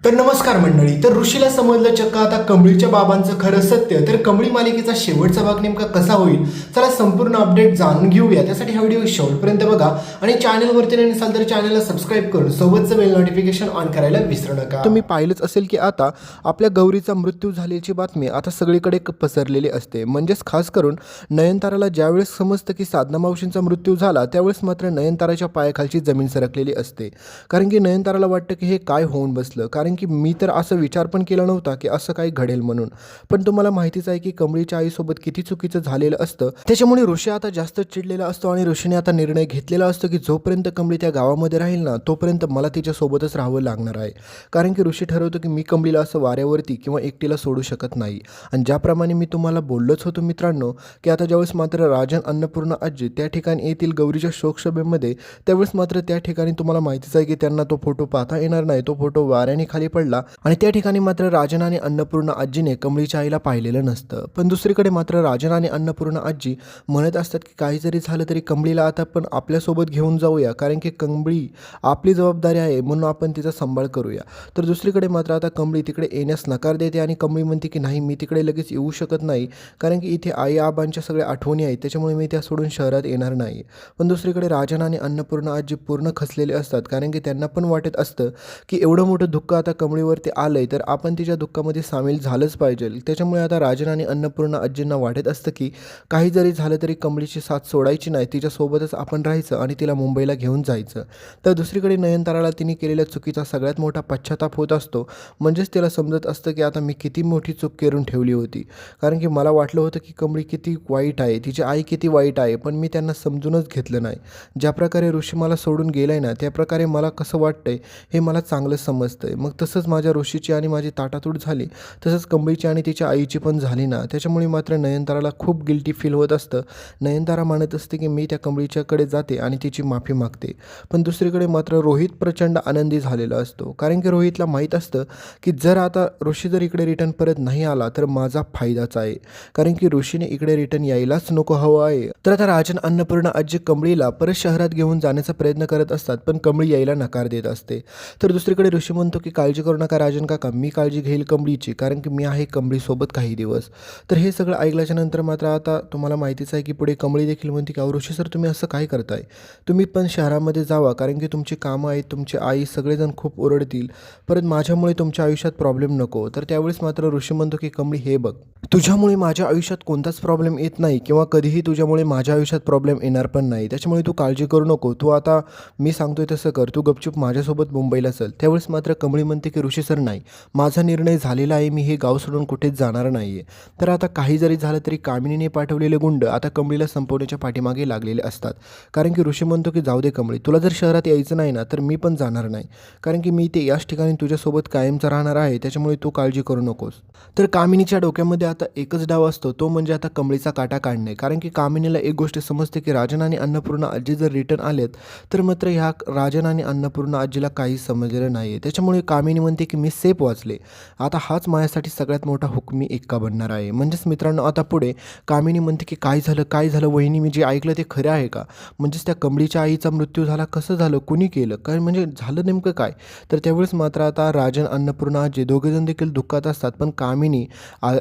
तर नमस्कार मंडळी. तर ऋषीला समजलं चक्क आता कमळीच्या बाबांचं खरं सत्य. तर कमळी मालिकेचा शेवटचा भाग नेमका कसा होईल, चला संपूर्ण अपडेट जाणून घेऊया. त्यासाठी हा व्हिडिओ शेवटपर्यंत बघा आणि चॅनलवरती नसाल तर चॅनलला सबस्क्राईब करून सोबतचं बेल नोटिफिकेशन ऑन करायला विसरू नका. तुम्ही पाहिलंच असेल की आता आपल्या गौरीचा मृत्यू झाल्याची बातमी आता सगळीकडे पसरलेली असते. म्हणजेच खास करून नयनताराला ज्यावेळेस समजतं की साधना मावशींचा मृत्यू झाला त्यावेळेस मात्र नयनताराच्या पायाखालची जमीन सरकलेली असते. कारण की नयनताराला वाटतं की हे काय होऊन बसलं. कारण की मी तर असं विचार पण केला नव्हता की असं काही घडेल म्हणून. पण तुम्हाला माहितीच आहे की कमळीच्या आईसोबत किती चुकीचं झालेलं असतं. त्याच्यामुळे ऋषी आता जास्त चिडलेला असतो आणि ऋषीने आता निर्णय घेतलेला असतो की जोपर्यंत कमळी त्या गावामध्ये राहील ना तोपर्यंत मला तिच्यासोबतच राहावं लागणार आहे. कारण की ऋषी ठरवतो की मी कमळीला असं वाऱ्यावरती किंवा एकटीला सोडू शकत नाही. आणि ज्याप्रमाणे मी तुम्हाला बोललोच होतो मित्रांनो की आता ज्यावेळेस मात्र राजन अन्नपूर्णा आजी त्या ठिकाणी येतील गौरीच्या शोकसभेमध्ये, त्यावेळेस मात्र त्या ठिकाणी तुम्हाला माहितीच आहे की त्यांना तो फोटो पाहता येणार नाही. तो फोटो वाऱ्याने खाली पडला आणि त्या ठिकाणी मात्र राजन आणि अन्नपूर्णा आजीने कमळीच्या आईला पाहिलेलं नसतं. पण दुसरीकडे मात्र राजन आणि अन्नपूर्णा आजी म्हणत असतात की काही जरी झालं तरी कमळीला आता आपण आपल्यासोबत घेऊन जाऊया, कारण की कमळी आपली जबाबदारी आहे म्हणून आपण तिचा सांभाळ करूया. तर दुसरीकडे मात्र आता कमळी तिकडे येण्यास नकार देते आणि कमळी म्हणते की नाही, मी तिकडे लगेच येऊ शकत नाही, कारण की इथे आई आबांच्या सगळ्या आठवणी आहेत, त्याच्यामुळे मी त्या सोडून शहरात येणार नाही. पण दुसरीकडे राजन आणि अन्नपूर्णा आजी पूर्ण खचलेले असतात, कारण की त्यांना पण वाटत असतं की एवढं मोठं दुःख आता कमळीवरती आलंय तर आपण तिच्या दुःखामध्ये सामील झालंच पाहिजे. त्याच्यामुळे आता राजन आणि अन्नपूर्णा आजींना वाटत असतं की काही जरी झालं तरी कमळीची साथ सोडायची नाही, तिच्यासोबतच आपण राहायचं आणि तिला मुंबईला घेऊन जायचं. तर दुसरीकडे नयनताराला तिने केलेल्या चुकीचा सगळ्यात मोठा पश्चाताप होत असतो. म्हणजेच तिला समजत असतं की आता मी किती मोठी चूक करून ठेवली होती. कारण की मला वाटलं होतं की कमळी किती वाईट आहे, तिची आई किती वाईट आहे, पण मी त्यांना समजूनच घेतलं नाही. ज्या प्रकारे ऋषी मला सोडून गेलाय ना त्या प्रकारे मला कसं वाटतंय हे मला चांगलं समजतंय. मग तसंच माझ्या ऋषीची आणि माझी ताटातूट झाली, तसंच कमळीची आणि तिच्या आईची पण झाली ना. त्याच्यामुळे मात्र नयनताराला खूप गिल्टी फील होत असतं. नयनतारा म्हणत असते की मी त्या कमळीच्याकडे जाते आणि तिची माफी मागते. पण दुसरीकडे मात्र रोहित प्रचंड आनंदी झालेला असतो, कारण की रोहितला माहीत असतं की जर आता ऋषी जर इकडे रिटर्न परत नाही आला तर माझा फायदाच आहे, कारण की ऋषीने इकडे रिटर्न यायलाच नको हवं आहे. तर आता राजन अन्नपूर्णा आजी कमळीला परत शहरात घेऊन जाण्याचा प्रयत्न करत असतात, पण कमळी यायला नकार देत असते. तर दुसरीकडे ऋषी म्हणतो की काळजी करू नका राजन काका, मी काळजी घेईल कमळीची, कारण की मी आहे कमळीसोबत काही दिवस. तर हे सगळं ऐकल्याच्या नंतर मात्र आता तुम्हाला माहितीच आहे की पुढे कमळी देखील म्हणते की अहो ऋषी सर, तुम्ही असं काय करताय, तुम्ही पण शहरामध्ये जावा, कारण की तुमची कामं आहेत, तुमची आई सगळेजण खूप ओरडतील, परत माझ्यामुळे तुमच्या आयुष्यात प्रॉब्लेम नको. तर त्यावेळेस मात्र ऋषी म्हणतो की कमळी हे बघ, तुझ्यामुळे माझ्या आयुष्यात कोणताच प्रॉब्लेम येत नाही किंवा कधीही तुझ्यामुळे माझ्या आयुष्यात प्रॉब्लेम येणार पण नाही, त्याच्यामुळे तू काळजी करू नको. तू आता मी सांगतोय तसं कर, तू गपचूप माझ्यासोबत मुंबईला चल. त्यावेळेस मात्र कमळी म्हणते की ऋषी सर नाही, माझा निर्णय झालेला आहे, मी हे गाव सोडून कुठेच जाणार नाही आहे. तर आता काही जरी झालं तरी कामिनीने पाठवलेले गुंड आता कमळीला संपवण्याच्या पाठीमागे लागलेले असतात. कारण की ऋषी म्हणतो की जाऊ दे कमळी, तुला जर शहरात यायचं नाही ना तर मी पण जाणार नाही, कारण की मी ते याच ठिकाणी तुझ्यासोबत कायमचा राहणार आहे, त्याच्यामुळे तू काळजी करू नकोस. तर कामिनीच्या डोक्यामध्ये आता एकच डाव असतो, तो म्हणजे आता कमळीचा काटा काढणे. कारण की कामिनीला एक गोष्ट समजते की राजन आणि अन्नपूर्णा आजी जर रिटर्न आलेत तर मात्र ह्या राजन आणि अन्नपूर्णा आजीला काही समजलेलं नाही आहे. त्याच्यामुळे कामिनी म्हणते की मी सेफ वाचले, आता हाच माझ्यासाठी सगळ्यात मोठा हुकमी एक्का बनणार आहे. म्हणजेच मित्रांनो आता पुढे कामिनी म्हणते की काय झालं वहिनी, मी जे ऐकलं ते खरं आहे का, म्हणजेच त्या कमळीच्या आईचा मृत्यू झाला, कसं झालं, कुणी केलं काय, म्हणजे झालं नेमकं काय. तर त्यावेळेस मात्र आता राजन अन्नपूर्णा आजी दोघेजण देखील दुःखात असतात, पण कामिनी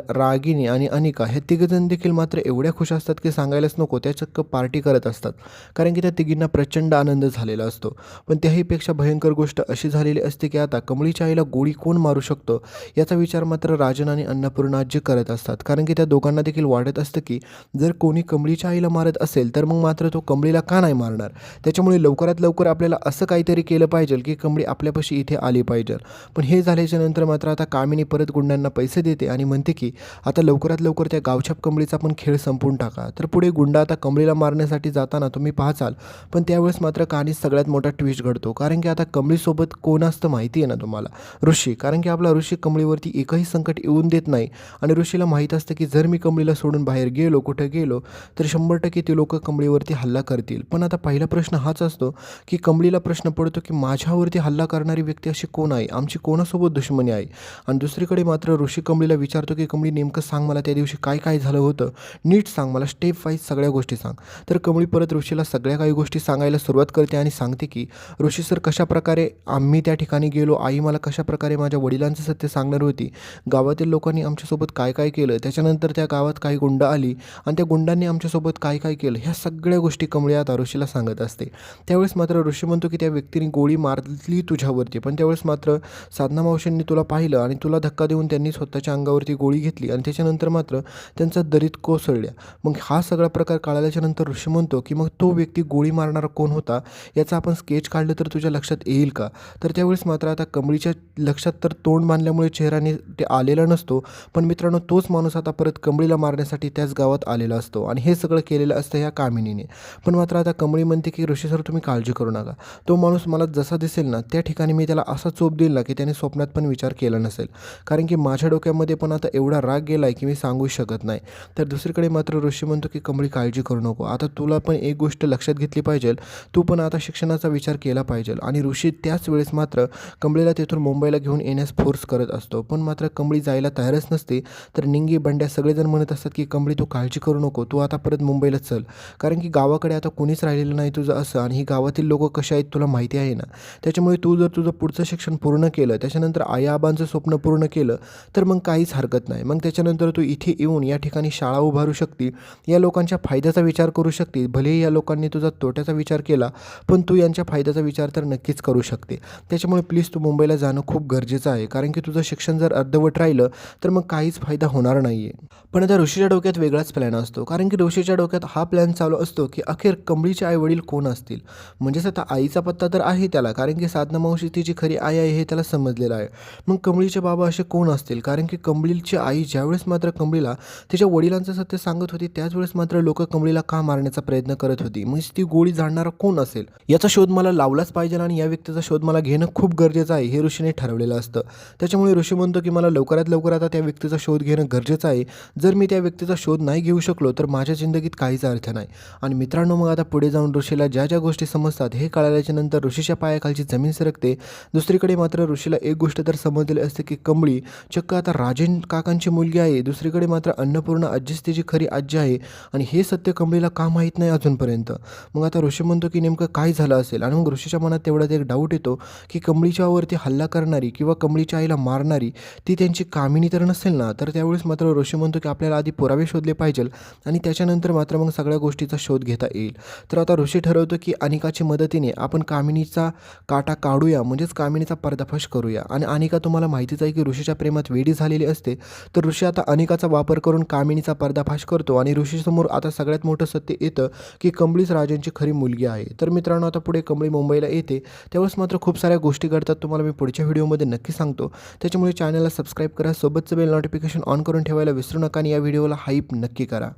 रागिनी आणि अनिका हे तिघेजण देखील मात्र एवढ्या खुश असतात की सांगायलाच नको. त्या चक्क पार्टी करत असतात, कारण की त्या तिघींना प्रचंड आनंद झालेला असतो. पण त्याहीपेक्षा भयंकर गोष्ट अशी झालेली असते की आता कमळीच्या आईला गोळी कोण मारू शकतो याचा विचार मात्र राजन आणि अन्नपूर्णा आजी करत असतात. कारण की त्या दोघांना देखील वाटत असतं की जर कोणी कमळीच्या आईला मारत असेल तर मग मात्र तो कमळीला का नाही मारणार. त्याच्यामुळे लवकरात लवकर आपल्याला असं काहीतरी केलं पाहिजे की कमळी आपल्यापाशी इथे आली पाहिजे. पण हे झाल्याच्या नंतर मात्र आता कामिनी परत गुंडांना पैसे देते आणि म्हणते की आता लवकरात लवकर त्या गावच्या कमळीचा पण खेळ संपवून टाका. तर पुढे गुंडा आता कमळीला मारण्यासाठी जाताना तुम्ही पाहाल, पण त्यावेळेस मात्र कहाणीत सगळ्यात मोठा ट्विस्ट घडतो. कारण की आता कमळीसोबत कोण असतं माहिती आहे ना तुम्हाला, ऋषी. कारण की आपला ऋषी कमळीवरती एकही संकट येऊन देत नाही आणि ऋषीला माहीत असतं की जर मी कमळीला सोडून बाहेर गेलो, कुठे गेलो तर 100% ते लोक कमळीवरती हल्ला करतील. पण आता पहिला प्रश्न हाच असतो की कमळीला प्रश्न पडतो की माझ्यावरती हल्ला करणारी व्यक्ती अशी कोण आहे, आमची कोणासोबत दुश्मनी आहे. आणि दुसरीकडे मात्र ऋषी कमळीला विचारतो की कमळी नेमकं सांग मला त्या दिवशी काय काय झालं होतं, नीट सांग मला, स्टेप वाईज सगळ्या गोष्टी सांग. तर कमळी परत ऋषीला सगळ्या काही गोष्टी सांगायला सुरुवात करते आणि सांगते की ऋषी सर, कशाप्रकारे आम्ही त्या ठिकाणी गेलो, आई मला कशाप्रकारे माझ्या वडिलांचं सत्य सांगणार होती. गावातील लोकांनी आमच्यासोबत काय काय केलं, त्याच्यानंतर त्या गावात काही गुंड आली आणि त्या गुंडांनी आमच्यासोबत काय काय केलं, ह्या सगळ्या गोष्टी कमळी आता ऋषीला सांगत असते. त्यावेळेस मात्र ऋषी म्हणतो की त्या व्यक्तीने गोळी मारली तुझ्यावरती, पण त्यावेळेस मात्र साधना मावशींनी तुला पाहिलं आणि तुला धक्का देऊन त्यांनी स्वतःच्या अंगावरती गोळी घेतली आणि त्याच्यानंतर मात्र त्यांचा दरीत कोसळल्या. मग हा सगळा प्रकार कळाल्याच्या नंतर ऋषी म्हणतो की मग तो व्यक्ती गोळी मारणारा कोण होता याचा आपण स्केच काढलं तर तुझ्या लक्षात येईल का. तर त्यावेळेस मात्र आता कमळीच्या लक्षात तर तोंड बांधल्यामुळे चेहऱ्याने ते आलेला नसतो, पण मित्रांनो तोच माणूस आता परत कमळीला मारण्यासाठी त्याच गावात आलेला असतो आणि हे सगळं केलेलं असतं ह्या कामिनीने. पण मात्र आता कमळी म्हणते की ऋषी सर तुम्ही काळजी करू नका, तो माणूस मला जसा दिसेल ना त्या ठिकाणी मी त्याला असा चोप देईल ना की त्याने स्वप्नात पण विचार केला नसेल, कारण की माझ्या डोक्यामध्ये पण आता एवढा राग गेला आहे की मी सांगू शकत नाही. तर दुसरीकडे मात्र ऋषी म्हणतो की कमळी काळजी करू नको, आता तुला पण एक गोष्ट लक्षात घेतली पाहिजे, तू पण आता शिक्षणाचा विचार केला पाहिजे. आणि ऋषी त्याच वेळेस मात्र कमळीला तेथून मुंबईला घेऊन येण्यास फोर्स करत असतो, पण मात्र कमळी जायला तयारच नसते. तर निंगी बंड्या सगळेजण म्हणत असतात की कमळी तू काळजी करू नको, तू आता परत मुंबईला चल, कारण की गावाकडे आता कोणीच राहिलेलं नाही तुझं असं, आणि ही गावातील लोक कशा आहेत तुला माहिती आहे ना. त्याच्यामुळे तू जर तुझं पुढचं शिक्षण पूर्ण केलं, त्याच्यानंतर आईआबांचं स्वप्न पूर्ण केलं तर मग काहीच हरकत नाही. मग त्याच्यानंतर तू इथे येऊन या ठिकाणी शाळा उभारू शकते, या लोकांच्या फायद्याचा विचार करू शकते. भलेही या लोकांनी तुझा तोट्याचा विचार केला, पण तू यांच्या फायद्याचा विचार तर नक्कीच करू शकते. त्याच्यामुळे प्लीज तू मुंबईला जाणं खूप गरजेचं आहे, कारण की तुझं शिक्षण जर अर्धवट राहिलं तर मग काहीच फायदा होणार नाही आहे. पण आता ऋषीच्या डोक्यात वेगळाच प्लॅन असतो, कारण की ऋषीच्या डोक्यात हा प्लॅन चालू असतो की अखेर कमळीचे आईवडील कोण असतील. म्हणजेच आता आईचा पत्ता तर आहे त्याला, कारण की साधना मावशी तिची खरी आई आहे हे त्याला समजलेलं आहे. मग कमळीचे बाबा असे कोण असतील, कारण की कमळीची आई ज्यावेळेस मात्र कमळीला तिच्या वडिलांचं सत्य सांगत होती त्याच वेळेस मात्र लोक कमळीला का मारण्याचा प्रयत्न करत होती. मग ती गोळी जाणणारा कोण असेल याचा शोध मला लावलाच पाहिजे आणि या व्यक्तीचा शोध मला घेणं खूप गरजेचं आहे हे ऋषीने ठरवलेलं असतं. त्याच्यामुळे ऋषी म्हणतो की मला लवकरात लवकर आता त्या व्यक्तीचा शोध घेणं गरजेचं आहे. जर मी त्या व्यक्तीचा शोध नाही घेऊ शकलो तर माझ्या जिंदगीत काहीच अर्थ नाही. आणि मित्रांनो मग आता पुढे जाऊन ऋषीला ज्या ज्या गोष्टी समजतात हे कळाल्याच्या नंतर ऋषीच्या पायाखालची जमीन सरकते. दुसरीकडे मात्र ऋषीला एक गोष्ट तर समजलेली असते की कमळी चक्क आता राजेन काकांची मुलगी आहे. दुसरीकडे मात्र अन्नपूर्णा आजीच तिची खरी आजी आहे आणि हे सत्य कमळीला का माहीत नाही अजूनपर्यंत. मग आता ऋषी म्हणतो की नेमकं काय झालं असेल, आणि मग ऋषीच्या मनात तेवढ्यात एक डाऊट येतो की कमळीच्यावरती हल्ला करणारी किंवा कमळीच्या आईला मारणारी ती त्यांची कामिनी तर नसेल ना. तर त्यावेळेस मात्र ऋषी म्हणतो की आपल्याला आधी पुरावे शोधले पाहिजे आणि त्याच्यानंतर मात्र मग सगळ्या गोष्टीचा शोध घेता येईल. तर आता ऋषी ठरवतो की अनिकाच्या मदतीने आपण कामिनीचा काटा काढूया, म्हणजेच कामिनीचा पर्दाफाश करूया. आणि अनिका तुम्हाला माहितीच आहे की ऋषीच्या प्रेमात वेडी झालेली असते. तर ऋषी आता अनिकाचा वापर करून कामिनीचा पर्दाफाश करतो आणि ऋषीसमोर आता सगळ्यात मोठं सत्य येतं की कमळीच राजांची खरी मुलगी आहे. तर मित्रांनो आता पुढे कमळी मुंबईला येते त्यावेळेस मात्र खूप साऱ्या गोष्टी घडतात, तुम्हाला मी पुढच्या व्हिडिओमध्ये नक्की सांगतो. त्याच्यामुळे चॅनलला सबस्क्राईब करा, सोबतचं बेल नोटिफिकेशन ऑन करून ठेवायला विसरू नका आणि या व्हिडिओला हाईप नक्की करा.